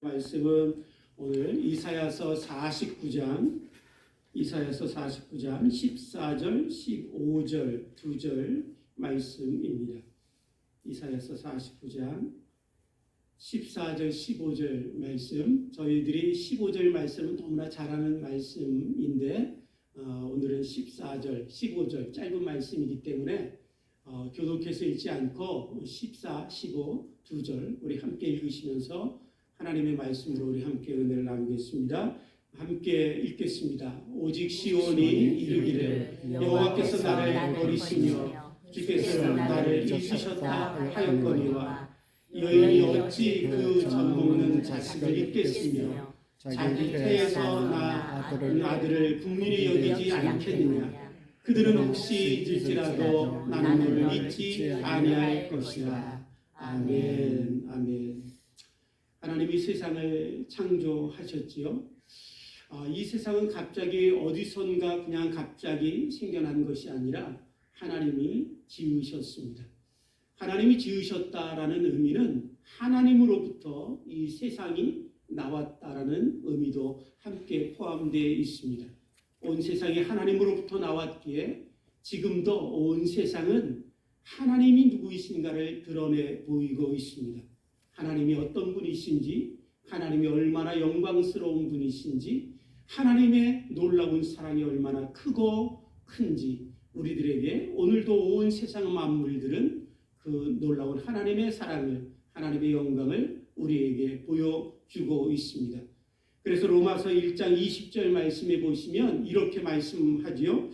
말씀은 오늘 이사야서 49장 14절, 15절 두 절 말씀입니다. 이사야서 49장 14절, 15절 말씀, 저희들이 15절 말씀은 너무나 잘 아는 말씀인데 오늘은 14절, 15절 짧은 말씀이기 때문에 교독해서 읽지 않고 14, 15 두 절 우리 함께 읽으시면서 하나님의 말씀으로 우리 함께 은혜를 나누겠습니다. 함께 읽겠습니다. 오직 시온이 이르기를 여호와께서 나를 버리시며 주께서 나를 잊으셨다 하였거니와 여인이 어찌 그 젖먹는 자식을 잊겠으며 자기 태에서 낳은 아들을 국민이 여기지 않겠느냐. 그들은 혹시 잊을지라도 나는 너를 잊지 아니할 것이라. 아멘. 아멘. 하나님이 세상을 창조하셨지요. 이 세상은 갑자기 어디선가 그냥 갑자기 생겨난 것이 아니라 하나님이 지으셨습니다. 하나님이 지으셨다라는 의미는 하나님으로부터 이 세상이 나왔다라는 의미도 함께 포함되어 있습니다. 온 세상이 하나님으로부터 나왔기에 지금도 온 세상은 하나님이 누구이신가를 드러내 보이고 있습니다. 하나님이 어떤 분이신지, 하나님이 얼마나 영광스러운 분이신지, 하나님의 놀라운 사랑이 얼마나 크고 큰지 우리들에게 오늘도 온 세상 만물들은 그 놀라운 하나님의 사랑을, 하나님의 영광을 우리에게 보여주고 있습니다. 그래서 로마서 1장 20절 말씀에 보시면 이렇게 말씀하지요.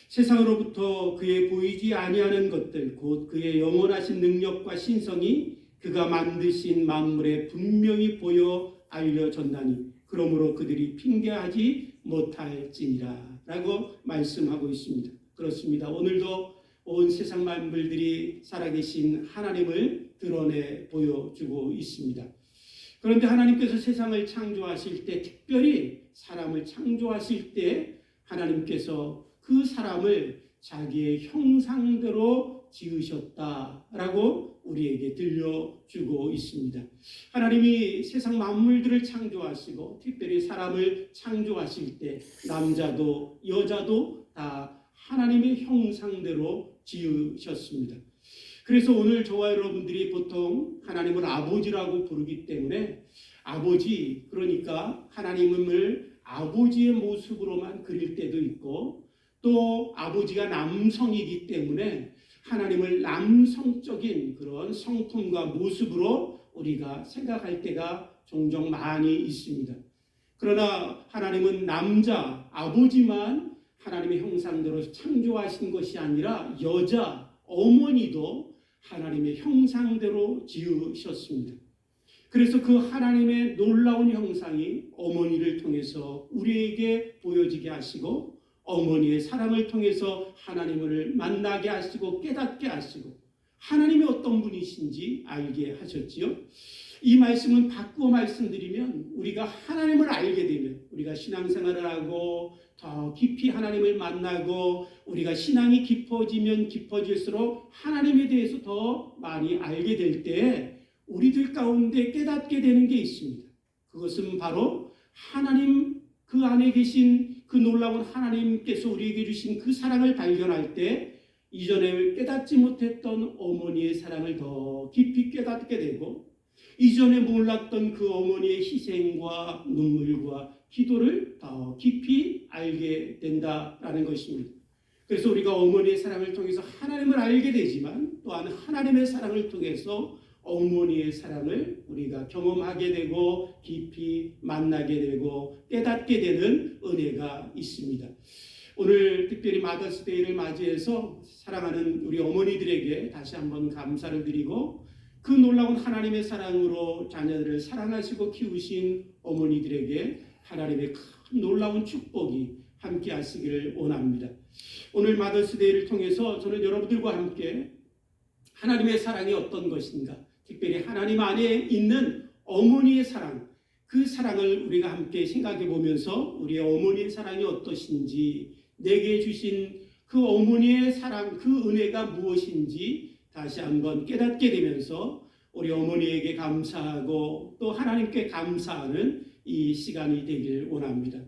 세상으로부터 그의 보이지 아니하는 것들 곧 그의 영원하신 능력과 신성이 그가 만드신 만물에 분명히 보여 알려졌나니 그러므로 그들이 핑계하지 못할지니라 라고 말씀하고 있습니다. 그렇습니다. 오늘도 온 세상 만물들이 살아계신 하나님을 드러내 보여주고 있습니다. 그런데 하나님께서 세상을 창조하실 때, 특별히 사람을 창조하실 때 하나님께서 그 사람을 자기의 형상대로 지으셨다라고 우리에게 들려주고 있습니다. 하나님이 세상 만물들을 창조하시고 특별히 사람을 창조하실 때 남자도 여자도 다 하나님의 형상대로 지으셨습니다. 그래서 오늘 저와 여러분들이 보통 하나님을 아버지라고 부르기 때문에 아버지, 그러니까 하나님을 아버지의 모습으로만 그릴 때도 있고 또 아버지가 남성이기 때문에 하나님을 남성적인 그런 성품과 모습으로 우리가 생각할 때가 종종 많이 있습니다. 그러나 하나님은 남자, 아버지만 하나님의 형상대로 창조하신 것이 아니라 여자, 어머니도 하나님의 형상대로 지으셨습니다. 그래서 그 하나님의 놀라운 형상이 어머니를 통해서 우리에게 보여지게 하시고 어머니의 사랑을 통해서 하나님을 만나게 하시고 깨닫게 하시고 하나님이 어떤 분이신지 알게 하셨지요. 이 말씀은 바꾸어 말씀드리면 우리가 하나님을 알게 되면 우리가 신앙생활을 하고 더 깊이 하나님을 만나고 우리가 신앙이 깊어지면 깊어질수록 하나님에 대해서 더 많이 알게 될 때 우리들 가운데 깨닫게 되는 게 있습니다. 그것은 바로 하나님 그 안에 계신 그 놀라운 하나님께서 우리에게 주신 그 사랑을 발견할 때 이전에 깨닫지 못했던 어머니의 사랑을 더 깊이 깨닫게 되고 이전에 몰랐던 그 어머니의 희생과 눈물과 기도를 더 깊이 알게 된다라는 것입니다. 그래서 우리가 어머니의 사랑을 통해서 하나님을 알게 되지만 또한 하나님의 사랑을 통해서 어머니의 사랑을 우리가 경험하게 되고 깊이 만나게 되고 깨닫게 되는 은혜가 있습니다. 오늘 특별히 마더스데이를 맞이해서 사랑하는 우리 어머니들에게 다시 한번 감사를 드리고 그 놀라운 하나님의 사랑으로 자녀들을 사랑하시고 키우신 어머니들에게 하나님의 큰 놀라운 축복이 함께 하시기를 원합니다. 오늘 마더스데이를 통해서 저는 여러분들과 함께 하나님의 사랑이 어떤 것인가, 특별히 하나님 안에 있는 어머니의 사랑, 그 사랑을 우리가 함께 생각해 보면서 우리의 어머니의 사랑이 어떠신지, 내게 주신 그 어머니의 사랑, 그 은혜가 무엇인지 다시 한번 깨닫게 되면서 우리 어머니에게 감사하고 또 하나님께 감사하는 이 시간이 되길 원합니다.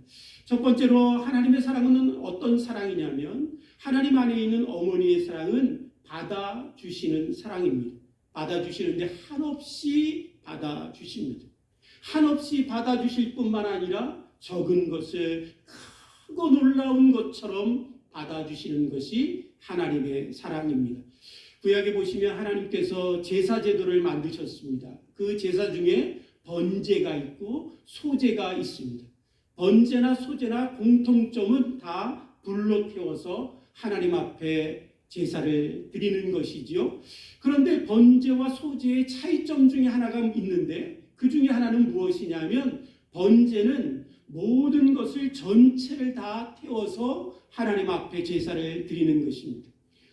첫 번째로 하나님의 사랑은 어떤 사랑이냐면 하나님 안에 있는 어머니의 사랑은 받아주시는 사랑입니다. 받아주시는데 한없이 받아주십니다. 한없이 받아주실 뿐만 아니라 적은 것을 크고 놀라운 것처럼 받아주시는 것이 하나님의 사랑입니다. 구약에 보시면 하나님께서 제사 제도를 만드셨습니다. 그 제사 중에 번제가 있고 소제가 있습니다. 번제나 소제나 공통점은 다 불로 태워서 하나님 앞에 제사를 드리는 것이지요. 그런데 번제와 소제의 차이점 중에 하나가 있는데 그 중에 하나는 무엇이냐면 번제는 모든 것을 전체를 다 태워서 하나님 앞에 제사를 드리는 것입니다.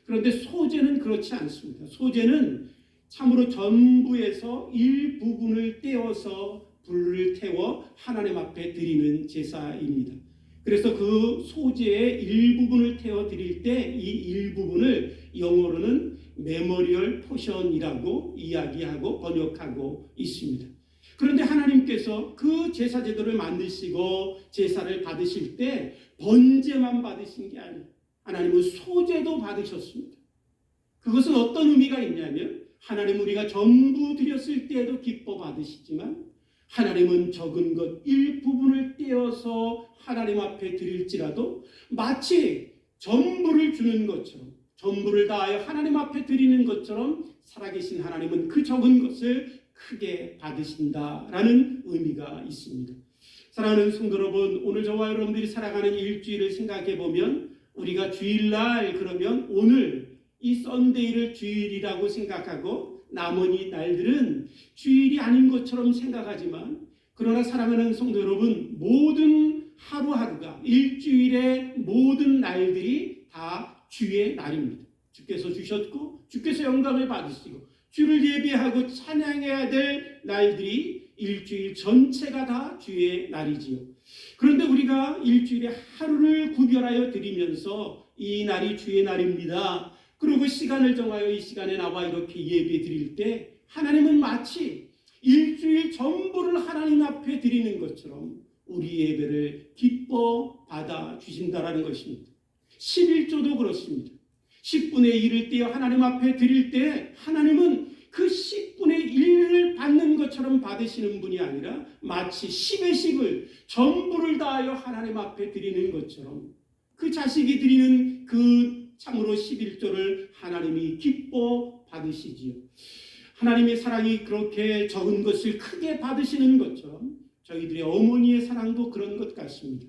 그런데 소제는 그렇지 않습니다. 소제는 참으로 전부에서 일부분을 떼어서 불을 태워 하나님 앞에 드리는 제사입니다. 그래서 그 소제의 일부분을 태워 드릴 때 이 일부분을 영어로는 메모리얼 포션이라고 이야기하고 번역하고 있습니다. 그런데 하나님께서 그 제사 제도를 만드시고 제사를 받으실 때 번제만 받으신 게 아니에요. 하나님은 소제도 받으셨습니다. 그것은 어떤 의미가 있냐면 하나님 우리가 전부 드렸을 때에도 기뻐 받으시지만 하나님은 적은 것 일부분을 떼어서 하나님 앞에 드릴지라도 마치 전부를 주는 것처럼 전부를 다하여 하나님 앞에 드리는 것처럼 살아계신 하나님은 그 적은 것을 크게 받으신다라는 의미가 있습니다. 사랑하는 성도 여러분, 오늘 저와 여러분들이 살아가는 일주일을 생각해 보면 우리가 주일날 그러면 오늘 이 썬데이를 주일이라고 생각하고 나머지 날들은 주일이 아닌 것처럼 생각하지만 그러나 사랑하는 성도 여러분, 모든 하루하루가 일주일의 모든 날들이 다 주의 날입니다. 주께서 주셨고 주께서 영광을 받으시고 주를 예배하고 찬양해야 될 날들이 일주일 전체가 다 주의 날이지요. 그런데 우리가 일주일에 하루를 구별하여 드리면서 이 날이 주의 날입니다. 그리고 시간을 정하여 이 시간에 나와 이렇게 예배 드릴 때 하나님은 마치 일주일 전부를 하나님 앞에 드리는 것처럼 우리 예배를 기뻐 받아 주신다라는 것입니다. 11조도 그렇습니다. 10분의 1을 떼어 하나님 앞에 드릴 때 하나님은 그 10분의 1을 받는 것처럼 받으시는 분이 아니라 마치 10의 10을 전부를 다하여 하나님 앞에 드리는 것처럼 그 자식이 드리는 그 참으로 11조를 하나님이 기뻐 받으시지요. 하나님의 사랑이 그렇게 적은 것을 크게 받으시는 것처럼 저희들의 어머니의 사랑도 그런 것 같습니다.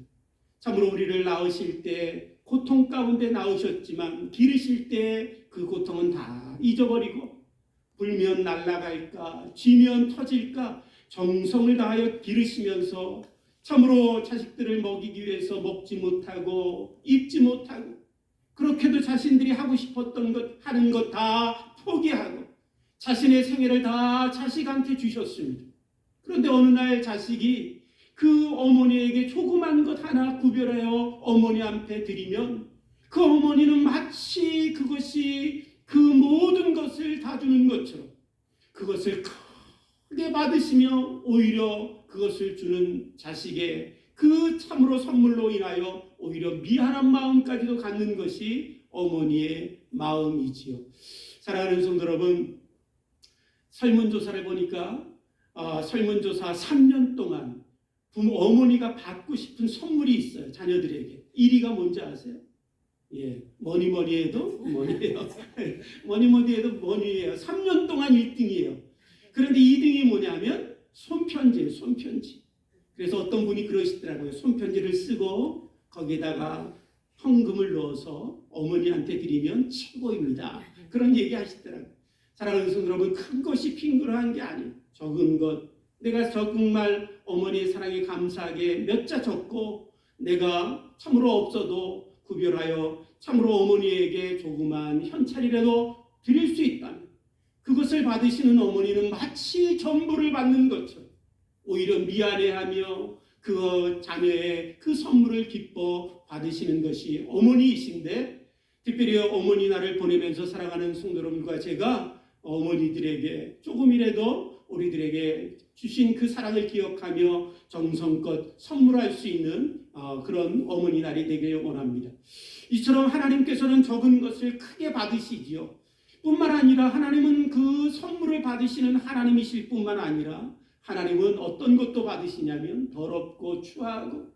참으로 우리를 낳으실 때 고통 가운데 낳으셨지만 기르실 때 그 고통은 다 잊어버리고 불면 날아갈까 쥐면 터질까 정성을 다하여 기르시면서 참으로 자식들을 먹이기 위해서 먹지 못하고 입지 못하고 그렇게도 자신들이 하고 싶었던 것 하는 것 다 포기하고 자신의 생애를 다 자식한테 주셨습니다. 그런데 어느 날 자식이 그 어머니에게 조그만 것 하나 구별하여 어머니한테 드리면 그 어머니는 마치 그것이 그 모든 것을 다 주는 것처럼 그것을 크게 받으시며 오히려 그것을 주는 자식의 그 참으로 선물로 인하여 오히려 미안한 마음까지도 갖는 것이 어머니의 마음이지요. 사랑하는 성도 여러분, 설문조사를 보니까 설문조사 3년 동안 어머니가 받고 싶은 선물이 있어요. 자녀들에게. 1위가 뭔지 아세요? 예, 뭐니 해도 뭐니예요. 뭐니 해도 뭐니예요. 3년 동안 1등이에요. 그런데 2등이 뭐냐면 손편지예요. 손편지. 그래서 어떤 분이 그러시더라고요. 손편지를 쓰고 거기에다가 현금을 넣어서 어머니한테 드리면 최고입니다. 그런 얘기 하시더라고요. 사랑하는 성도 여러분, 큰 것이 핑그러한 게 아니에요. 적은 것. 내가 정말 어머니의 사랑에 감사하게 몇 자 적고 내가 참으로 없어도 구별하여 참으로 어머니에게 조그만 현찰이라도 드릴 수 있다면 그것을 받으시는 어머니는 마치 전부를 받는 것처럼 오히려 미안해하며 그 자녀의 그 선물을 기뻐 받으시는 것이 어머니이신데 특별히 어머니 날을 보내면서 사랑하는 성도 여러분과 제가 어머니들에게 조금이라도 우리들에게 주신 그 사랑을 기억하며 정성껏 선물할 수 있는 그런 어머니 날이 되길 원합니다. 이처럼 하나님께서는 적은 것을 크게 받으시지요. 뿐만 아니라 하나님은 그 선물을 받으시는 하나님이실 뿐만 아니라 하나님은 어떤 것도 받으시냐면 더럽고 추하고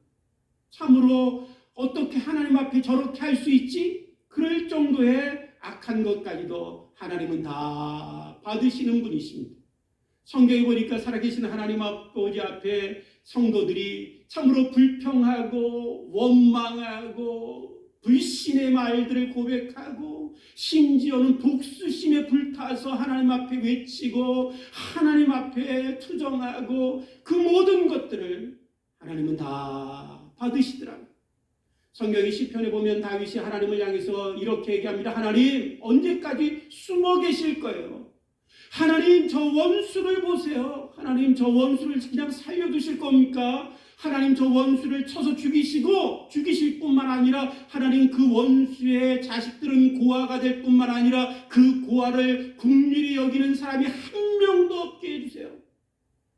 참으로 어떻게 하나님 앞에 저렇게 할 수 있지? 그럴 정도의 악한 것까지도 하나님은 다 받으시는 분이십니다. 성경에 보니까 살아계신 하나님 아버지 앞에 성도들이 참으로 불평하고 원망하고 불신의 말들을 고백하고 심지어는 복수심에 불타서 하나님 앞에 외치고 하나님 앞에 투정하고 그 모든 것들을 하나님은 다 받으시더라고요. 성경의 시편에 보면 다윗이 하나님을 향해서 이렇게 얘기합니다. 하나님, 언제까지 숨어 계실 거예요? 하나님, 저 원수를 보세요. 하나님, 저 원수를 그냥 살려두실 겁니까? 하나님, 저 원수를 쳐서 죽이실 뿐만 아니라 하나님, 그 원수의 자식들은 고아가 될 뿐만 아니라 그 고아를 긍휼히 여기는 사람이 한 명도 없게 해주세요.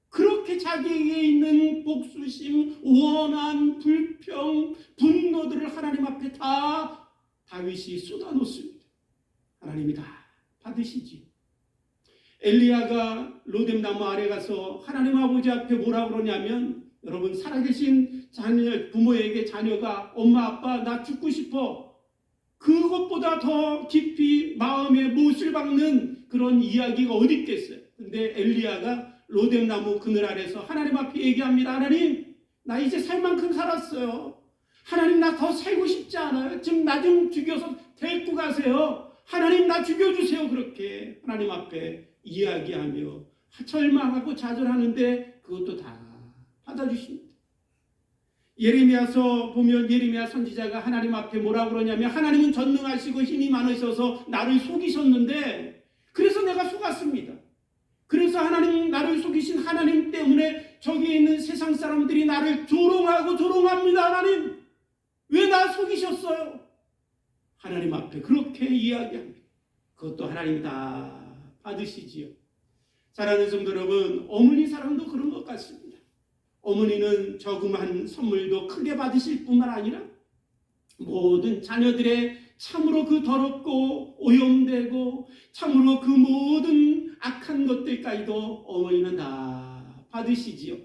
그렇게 자기에게 있는 복수심, 원한, 불평, 분노들을 하나님 앞에 다 다윗이 쏟아놓습니다. 하나님이 다 받으시지. 엘리야가 로뎀나무 아래 가서 하나님 아버지 앞에 뭐라 그러냐면, 여러분, 살아계신 부모에게 자녀가 엄마 아빠 나 죽고 싶어, 그것보다 더 깊이 마음에 못을 박는 그런 이야기가 어디 있겠어요. 근데 엘리야가 로뎀나무 그늘 아래서 하나님 앞에 얘기합니다. 하나님, 나 이제 살 만큼 살았어요. 하나님, 나 더 살고 싶지 않아요. 지금 나 좀 죽여서 데리고 가세요. 하나님, 나 죽여주세요. 그렇게 하나님 앞에 이야기하며 절망하고 좌절하는데 그것도 다 받아주십니다. 예레미야서 보면 예레미야 선지자가 하나님 앞에 뭐라고 그러냐면, 하나님은 전능하시고 힘이 많으셔서 나를 속이셨는데 그래서 내가 속았습니다. 그래서 하나님, 나를 속이신 하나님 때문에 저기에 있는 세상 사람들이 나를 조롱하고 조롱합니다. 하나님, 왜 나 속이셨어요? 하나님 앞에 그렇게 이야기합니다. 그것도 하나님이 다 받으시지요. 사랑하는 성도 여러분, 어머니 사랑도 그런 것 같습니다. 어머니는 저금한 선물도 크게 받으실 뿐만 아니라 모든 자녀들의 참으로 그 더럽고 오염되고 참으로 그 모든 악한 것들까지도 어머니는 다 받으시지요.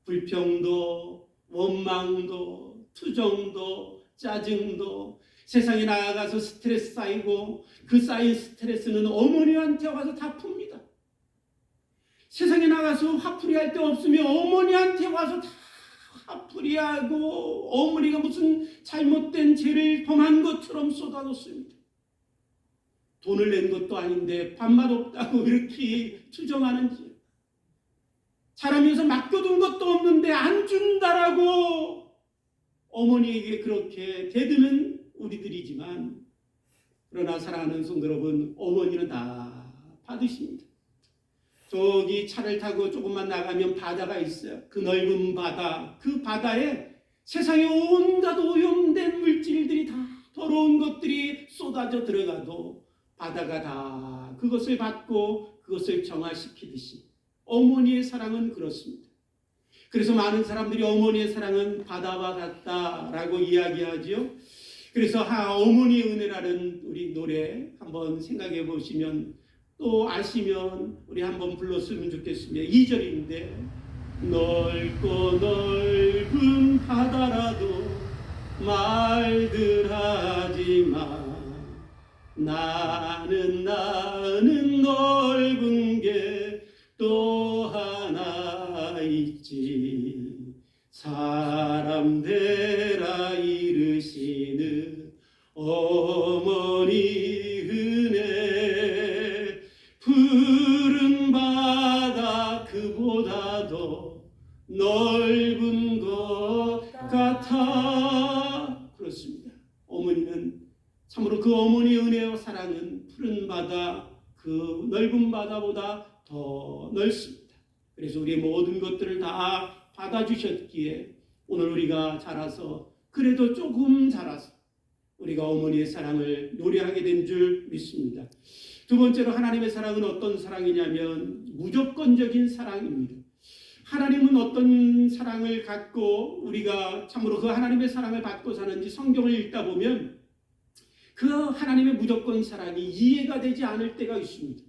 불평도, 원망도, 투정도, 짜증도, 세상에 나아가서 스트레스 쌓이고 그 쌓인 스트레스는 어머니한테 와서 다 풉니다. 세상에 나가서 화풀이 할 데 없으면 어머니한테 와서 다 화풀이하고 어머니가 무슨 잘못된 죄를 범한 것처럼 쏟아놓습니다. 돈을 낸 것도 아닌데 밥맛 없다고 이렇게 투정하는지, 자라면서 맡겨둔 것도 없는데 안 준다라고 어머니에게 그렇게 대드는 우리들이지만, 그러나 사랑하는 성도 여러분, 어머니는 다 받으십니다. 저기 차를 타고 조금만 나가면 바다가 있어요. 그 넓은 바다, 그 바다에 세상에 온갖 오염된 물질들이 다, 더러운 것들이 쏟아져 들어가도 바다가 다 그것을 받고 그것을 정화시키듯이 어머니의 사랑은 그렇습니다. 그래서 많은 사람들이 어머니의 사랑은 바다와 같다라고 이야기하죠. 그래서 어머니의 은혜라는 우리 노래 한번 생각해 보시면, 또 아시면 우리 한번 불렀으면 좋겠습니다. 2절인데, 넓고 넓은 바다라도 말들 하지마, 나는 넓은 게 또 하나 있지, 사람 되라 이르시는 어머니 은혜, 푸른 바다 그보다도 넓은 것 같아. 그렇습니다. 어머니는 참으로 그 어머니의 은혜와 사랑은 푸른 바다 그 넓은 바다보다 더 넓습니다. 그래서 우리의 모든 것들을 다 받아주셨기에 오늘 우리가 자라서, 그래도 조금 자라서 우리가 어머니의 사랑을 노래하게 된 줄 믿습니다. 두 번째로 하나님의 사랑은 어떤 사랑이냐면 무조건적인 사랑입니다. 하나님은 어떤 사랑을 갖고 우리가 참으로 그 하나님의 사랑을 받고 사는지 성경을 읽다 보면 그 하나님의 무조건 사랑이 이해가 되지 않을 때가 있습니다.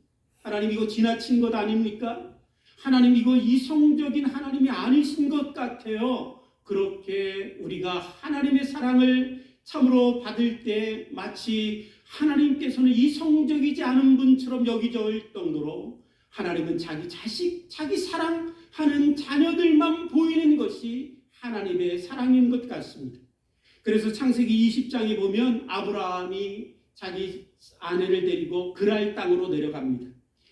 하나님 이거 지나친 것 아닙니까? 하나님 이거 이성적인 하나님이 아니신 것 같아요. 그렇게 우리가 하나님의 사랑을 참으로 받을 때 마치 하나님께서는 이성적이지 않은 분처럼 여기질 정도로 하나님은 자기 자식, 자기 사랑하는 자녀들만 보이는 것이 하나님의 사랑인 것 같습니다. 그래서 창세기 20장에 보면 아브라함이 자기 아내를 데리고 그랄 땅으로 내려갑니다.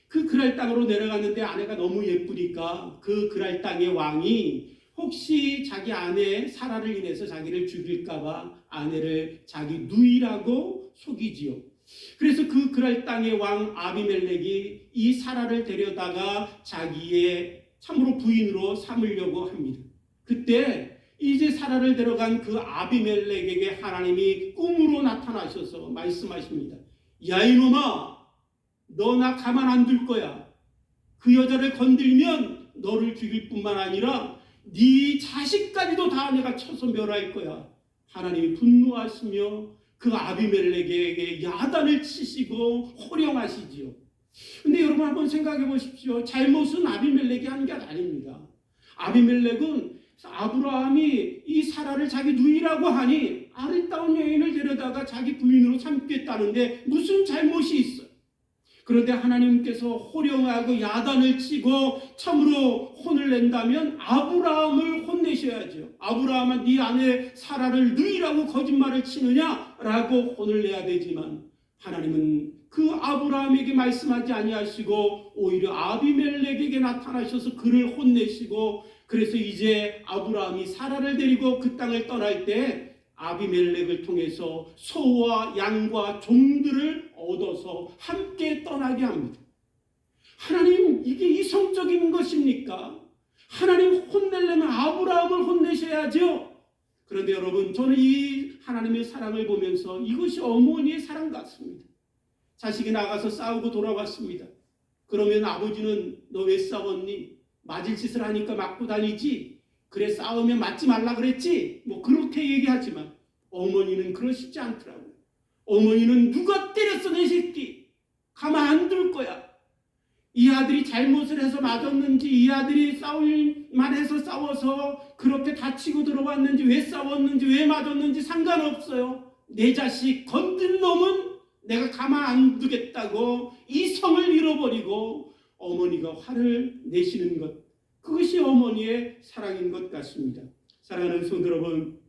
그 그랄 땅으로 내려갔는데 아내가 너무 예쁘니까 그 그랄 땅의 왕이 혹시 자기 아내 사라를 인해서 자기를 죽일까 봐 아내를 자기 누이라고 속이지요. 그래서 그 그랄 땅의 왕 아비멜렉이 이 사라를 데려다가 자기의 참으로 부인으로 삼으려고 합니다. 그때 이제 사라를 데려간 그 아비멜렉에게 하나님이 꿈으로 나타나셔서 말씀하십니다. 야 이놈아, 너 나 가만 안 둘 거야. 그 여자를 건들면 너를 죽일 뿐만 아니라 네 자식까지도 다 내가 쳐서 멸할 거야. 하나님이 분노하시며 그 아비멜렉에게 야단을 치시고 호령하시지요. 근데 여러분 한번 생각해 보십시오. 잘못은 아비멜렉이 한 게 아닙니다. 아비멜렉은 아브라함이 이 사라를 자기 누이라고 하니 아리따운 여인을 데려다가 자기 부인으로 삼겠다는데 무슨 잘못이 있어요? 그런데 하나님께서 호령하고 야단을 치고 참으로 혼을 낸다면 아브라함을 혼내셔야죠. 아브라함아, 네 아내 사라를 누이라고 거짓말을 치느냐라고 혼을 내야 되지만 하나님은 그 아브라함에게 말씀하지 아니하시고 오히려 아비멜렉에게 나타나셔서 그를 혼내시고, 그래서 이제 아브라함이 사라를 데리고 그 땅을 떠날 때 아비멜렉을 통해서 소와 양과 종들을 얻어서 함께 떠나게 합니다. 하나님, 이게 이성적인 것입니까? 하나님 혼내려면 아브라함을 혼내셔야죠. 그런데 여러분, 저는 이 하나님의 사랑을 보면서 이것이 어머니의 사랑 같습니다. 자식이 나가서 싸우고 돌아왔습니다. 그러면 아버지는 너 왜 싸웠니? 맞을 짓을 하니까 맞고 다니지? 그래 싸우면 맞지 말라 그랬지? 뭐 그렇게 얘기하지만 어머니는 그러시지 않더라고요. 어머니는 누가 때렸어 내 새끼? 가만 안 둘 거야. 이 아들이 잘못을 해서 맞았는지, 이 아들이 싸울만 해서 싸워서 그렇게 다치고 들어왔는지, 왜 싸웠는지, 왜 맞았는지 상관없어요. 내 자식 건든 놈은 내가 가만 안 두겠다고 이성을 잃어버리고 어머니가 화를 내시는 것, 그것이 어머니의 사랑인 것 같습니다. 사랑하는 성도 여러분,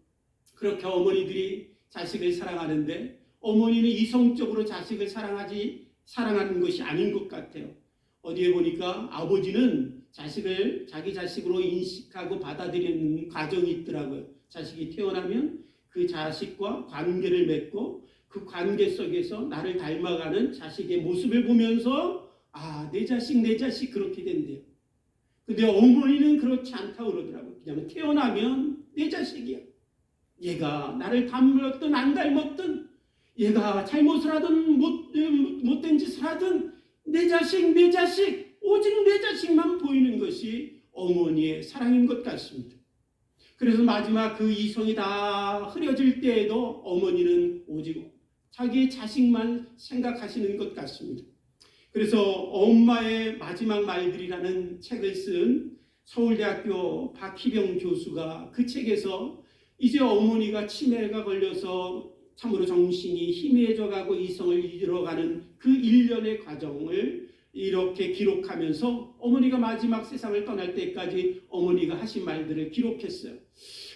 그렇게 어머니들이 자식을 사랑하는데 어머니는 이성적으로 자식을 사랑하는 것이 아닌 것 같아요. 어디에 보니까 아버지는 자식을 자기 자식으로 인식하고 받아들이는 과정이 있더라고요. 자식이 태어나면 그 자식과 관계를 맺고 그 관계 속에서 나를 닮아가는 자식의 모습을 보면서 내 자식 그렇게 된대요. 근데 어머니는 그렇지 않다고 그러더라고요. 그냥 태어나면 내 자식이야. 얘가 나를 닮았든 안 닮았든, 얘가 잘못을 하든 못된 짓을 하든 내 자식, 오직 내 자식만 보이는 것이 어머니의 사랑인 것 같습니다. 그래서 마지막 그 이성이 다 흐려질 때에도 어머니는 오직 자기의 자식만 생각하시는 것 같습니다. 그래서 엄마의 마지막 말들이라는 책을 쓴 서울대학교 박희병 교수가 그 책에서 이제 어머니가 치매가 걸려서 참으로 정신이 희미해져 가고 이성을 잃어가는 그 일련의 과정을 이렇게 기록하면서 어머니가 마지막 세상을 떠날 때까지 어머니가 하신 말들을 기록했어요.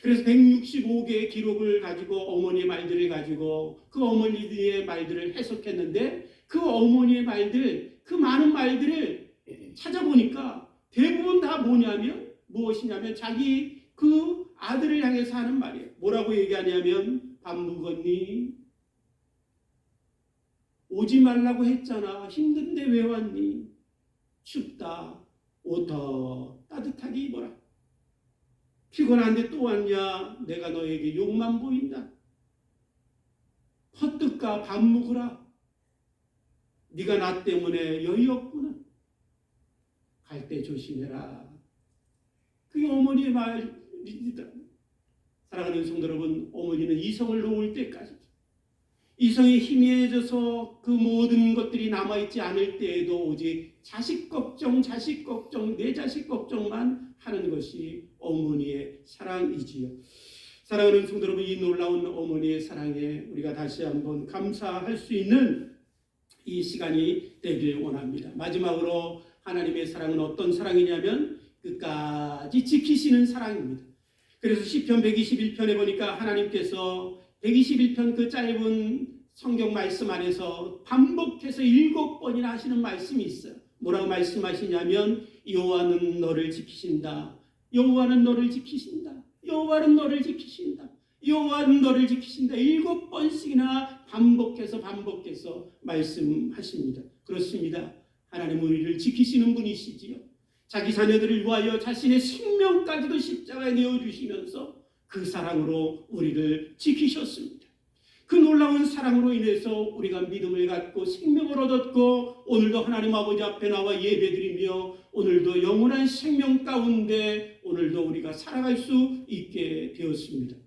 그래서 165개의 기록을 가지고 어머니의 말들을 가지고 그 어머니의 말들을 해석했는데, 그 어머니의 말들, 그 많은 말들을 찾아보니까 대부분 다 무엇이냐면 자기 그 아들을 향해서 하는 말이에요. 뭐라고 얘기하냐면, 밥 먹었니? 오지 말라고 했잖아. 힘든데 왜 왔니? 춥다. 옷 더 따뜻하게 입어라. 피곤한데 또 왔냐? 내가 너에게 욕만 보인다. 헛떡가 밥 먹으라. 네가 나 때문에 여유 없구나. 갈 때 조심해라. 그게 어머니의 말입니다. 사랑하는 성도 여러분, 어머니는 이성을 놓을 때까지, 이성이 희미해져서 그 모든 것들이 남아있지 않을 때에도 오직 자식 걱정, 내 자식 걱정만 하는 것이 어머니의 사랑이지요. 사랑하는 성도 여러분, 이 놀라운 어머니의 사랑에 우리가 다시 한번 감사할 수 있는 이 시간이 되길 원합니다. 마지막으로 하나님의 사랑은 어떤 사랑이냐면 끝까지 지키시는 사랑입니다. 그래서 시편 121편에 보니까 하나님께서 121편 그 짧은 성경 말씀 안에서 반복해서 7번이나 하시는 말씀이 있어요. 뭐라고 말씀하시냐면 여호와는 너를 지키신다. 여호와는 너를 지키신다. 여호와는 너를 지키신다. 여호와는 너를 지키신다. 7번씩이나 반복해서 말씀하십니다. 그렇습니다. 하나님은 우리를 지키시는 분이시지요. 자기 자녀들을 위하여 자신의 생명까지도 십자가에 내어주시면서 그 사랑으로 우리를 지키셨습니다. 그 놀라운 사랑으로 인해서 우리가 믿음을 갖고 생명을 얻었고 오늘도 하나님 아버지 앞에 나와 예배드리며 오늘도 영원한 생명 가운데 오늘도 우리가 살아갈 수 있게 되었습니다.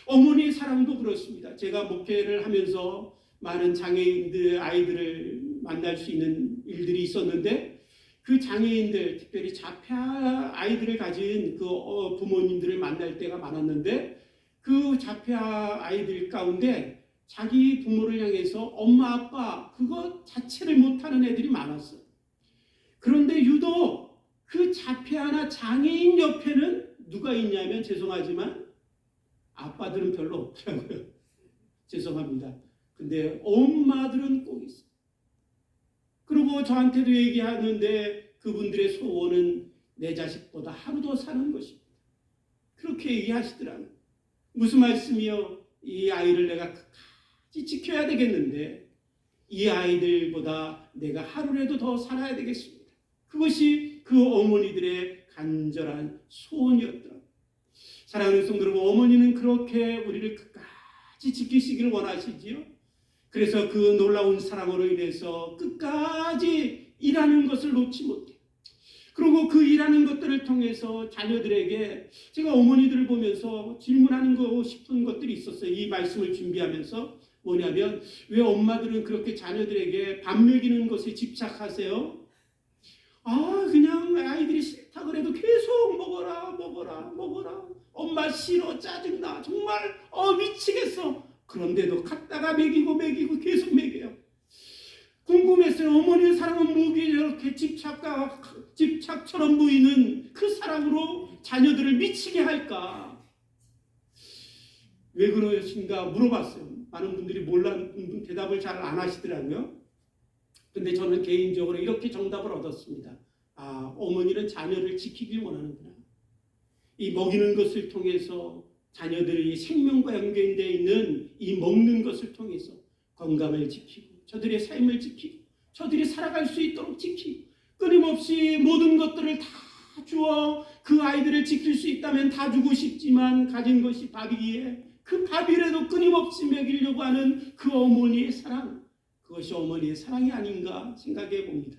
어머니의 사랑도 그렇습니다. 제가 목회를 하면서 많은 장애인들 아이들을 만날 수 있는 일들이 있었는데 그 장애인들, 특별히 자폐아 아이들을 가진 그 부모님들을 만날 때가 많았는데 그 자폐아 아이들 가운데 자기 부모를 향해서 엄마, 아빠 그거 자체를 못하는 애들이 많았어요. 그런데 유독 그 자폐아나 장애인 옆에는 누가 있냐면 죄송하지만 아빠들은 별로 없더라고요. 죄송합니다. 근데 엄마들은 꼭 있어요. 그리고 저한테도 얘기하는데 그분들의 소원은 내 자식보다 하루 더 사는 것입니다. 그렇게 얘기하시더라고요. 무슨 말씀이요? 이 아이를 내가 끝까지 지켜야 되겠는데 이 아이들보다 내가 하루라도 더 살아야 되겠습니다. 그것이 그 어머니들의 간절한 소원이었더라고요. 사랑하는 성도 여러분, 어머니는 그렇게 우리를 끝까지 지키시기를 원하시지요. 그래서 그 놀라운 사랑으로 인해서 끝까지 일하는 것을 놓지 못해요. 그리고 그 일하는 것들을 통해서 자녀들에게 제가 어머니들을 보면서 질문하는 거 싶은 것들이 있었어요. 이 말씀을 준비하면서 뭐냐면 왜 엄마들은 그렇게 자녀들에게 밥 먹이는 것에 집착하세요? 그냥 아이들이 싫다 그래도 계속 먹어라. 엄마 싫어, 짜증나, 정말 미치겠어. 그런데도 갖다가 먹이고 계속 먹여요. 궁금했어요. 어머니의 사랑은 뭐기에 이렇게 집착처럼 보이는 그 사랑으로 자녀들을 미치게 할까? 왜 그러신가 물어봤어요. 많은 분들이 대답을 잘 안 하시더라고요. 근데 저는 개인적으로 이렇게 정답을 얻었습니다. 어머니는 자녀를 지키길 원하는구나. 이 먹이는 것을 통해서 자녀들이 생명과 연결되어 있는 이 먹는 것을 통해서 건강을 지키고 저들의 삶을 지키고 저들이 살아갈 수 있도록 지키고 끊임없이 모든 것들을 다 주어 그 아이들을 지킬 수 있다면 다 주고 싶지만 가진 것이 밥이기에 그 밥이라도 끊임없이 먹이려고 하는 그 어머니의 사랑, 그것이 어머니의 사랑이 아닌가 생각해 봅니다.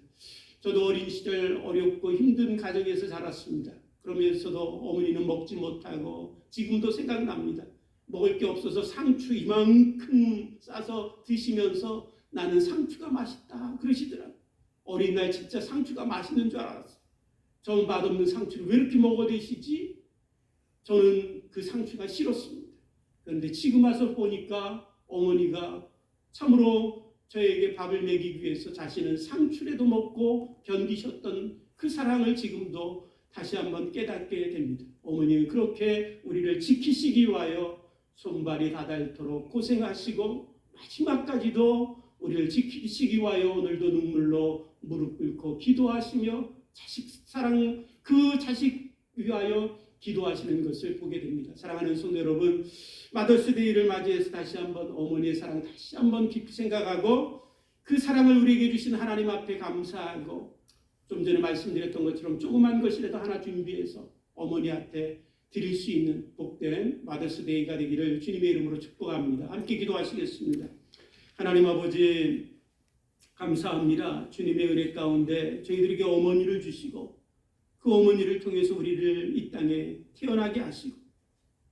저도 어린 시절 어렵고 힘든 가정에서 자랐습니다. 그러면서도 어머니는 먹지 못하고 지금도 생각납니다. 먹을 게 없어서 상추 이만큼 싸서 드시면서 나는 상추가 맛있다 그러시더라고요. 어린 날 진짜 상추가 맛있는 줄 알았어요. 저 맛없는 상추를 왜 이렇게 먹어대시지? 저는 그 상추가 싫었습니다. 그런데 지금 와서 보니까 어머니가 참으로 저에게 밥을 먹이기 위해서 자신은 상추라도 먹고 견디셨던 그 사랑을 지금도 다시 한번 깨닫게 됩니다. 어머니는 그렇게 우리를 지키시기 위하여 손발이 다닳도록 고생하시고 마지막까지도 우리를 지키시기 위하여 오늘도 눈물로 무릎 꿇고 기도하시며 자식 사랑 그 자식 위하여 기도하시는 것을 보게 됩니다. 사랑하는 성도 여러분, 마더스데이를 맞이해서 다시 한번 어머니의 사랑 다시 한번 깊이 생각하고 그 사랑을 우리에게 주신 하나님 앞에 감사하고 좀 전에 말씀드렸던 것처럼 조그만 것이라도 하나 준비해서 어머니한테 드릴 수 있는 복된 마더스데이가 되기를 주님의 이름으로 축복합니다. 함께 기도하시겠습니다. 하나님 아버지 감사합니다. 주님의 은혜 가운데 저희들에게 어머니를 주시고 그 어머니를 통해서 우리를 이 땅에 태어나게 하시고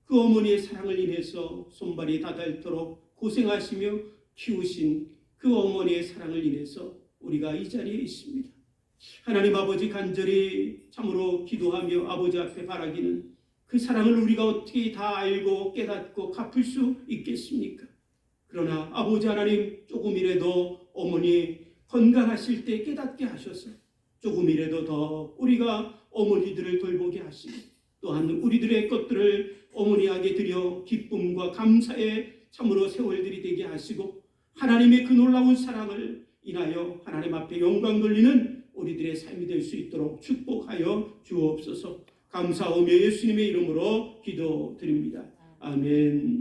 그 어머니의 사랑을 인해서 손발이 닿도록 고생하시며 키우신 그 어머니의 사랑을 인해서 우리가 이 자리에 있습니다. 하나님 아버지, 간절히 참으로 기도하며 아버지 앞에 바라기는 그 사랑을 우리가 어떻게 다 알고 깨닫고 갚을 수 있겠습니까? 그러나 아버지 하나님, 조금이라도 어머니 건강하실 때 깨닫게 하셔서 조금이라도 더 우리가 어머니들을 돌보게 하시고 또한 우리들의 것들을 어머니에게 드려 기쁨과 감사의 참으로 세월들이 되게 하시고 하나님의 그 놀라운 사랑을 인하여 하나님 앞에 영광 돌리는 우리들의 삶이 될 수 있도록 축복하여 주옵소서. 감사하며 예수님의 이름으로 기도드립니다. 아멘.